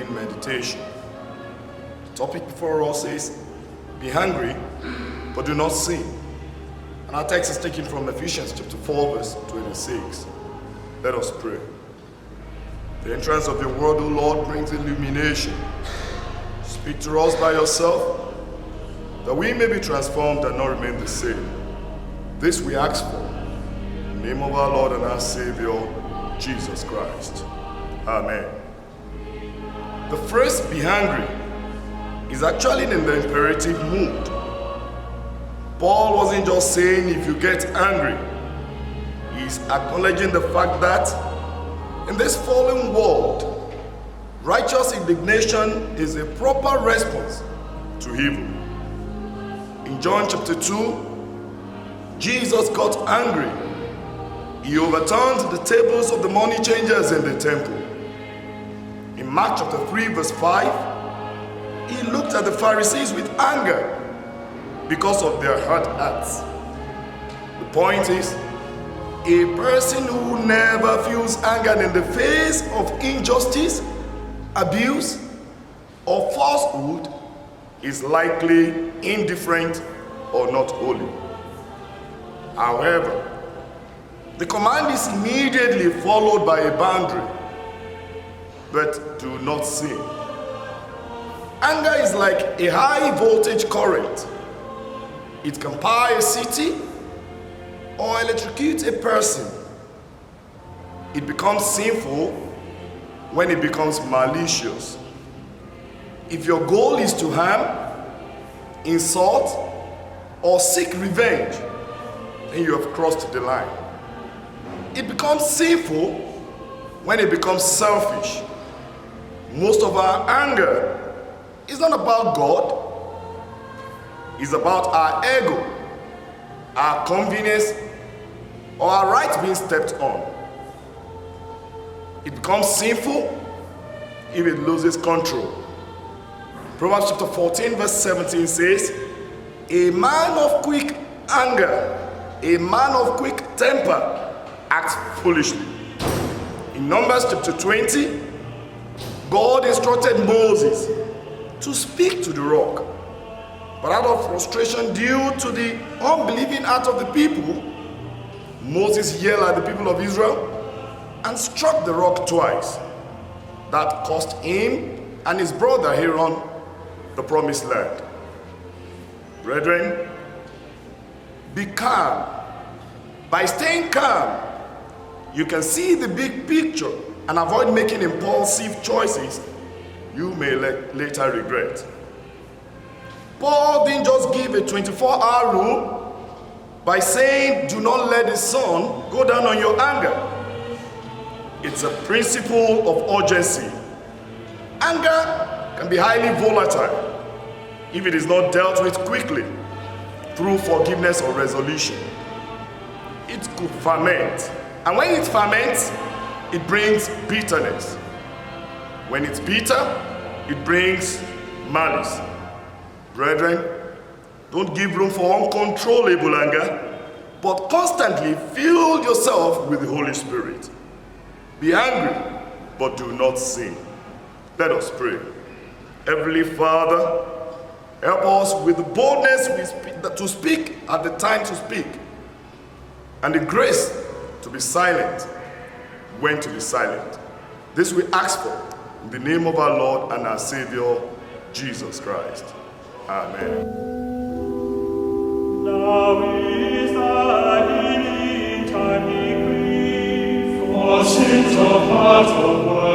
Lenten Meditation. The topic before us is, be hungry, but do not sin. And our text is taken from Ephesians chapter 4, verse 26. Let us pray. The entrance of your word, O Lord, brings illumination. Speak to us by yourself, that we may be transformed and not remain the same. This we ask for, in the name of our Lord and our Savior, Jesus Christ. Amen. The phrase, be hungry, is actually in the imperative mood. Paul wasn't just saying if you get angry. He's acknowledging the fact that in this fallen world, righteous indignation is a proper response to evil. In John chapter 2, Jesus got angry. He overturned the tables of the money changers in the temple. In Mark chapter 3, verse 5, he looked at the Pharisees with anger because of their hard hearts. The point is, a person who never feels anger in the face of injustice, abuse, or falsehood is likely indifferent or not holy. However, the command is immediately followed by a boundary. But do not sin. Anger is like a high voltage current. It can power a city or electrocute a person. It becomes sinful when it becomes malicious. If your goal is to harm, insult, or seek revenge, then you have crossed the line. It becomes sinful when it becomes selfish. Most of our anger is not about God. It's about our ego, our convenience, or our rights being stepped on. It becomes sinful if it loses control. Proverbs chapter 14, verse 17 says, a man of quick anger, a man of quick temper, acts foolishly. In Numbers chapter 20, God instructed Moses to speak to the rock. But out of frustration due to the unbelieving heart of the people, Moses yelled at the people of Israel and struck the rock twice. That cost him and his brother Aaron the promised land. Brethren, be calm. By staying calm, you can see the big picture and avoid making impulsive choices you may later regret. Paul didn't just give a 24-hour rule by saying, do not let the sun go down on your anger. It's a principle of urgency. Anger can be highly volatile if it is not dealt with quickly through forgiveness or resolution. It could ferment, and when it ferments, it brings bitterness. When it's bitter, it brings malice. Brethren, don't give room for uncontrollable anger, but constantly fill yourself with the Holy Spirit. Be angry, but do not sin. Let us pray. Heavenly Father, help us with the boldness to speak at the time to speak, and the grace to be silent when to be silent. This we ask for in the name of our Lord and our Savior, Jesus Christ. Amen. Now is the healing time, he grieves for sins of heart, of mind.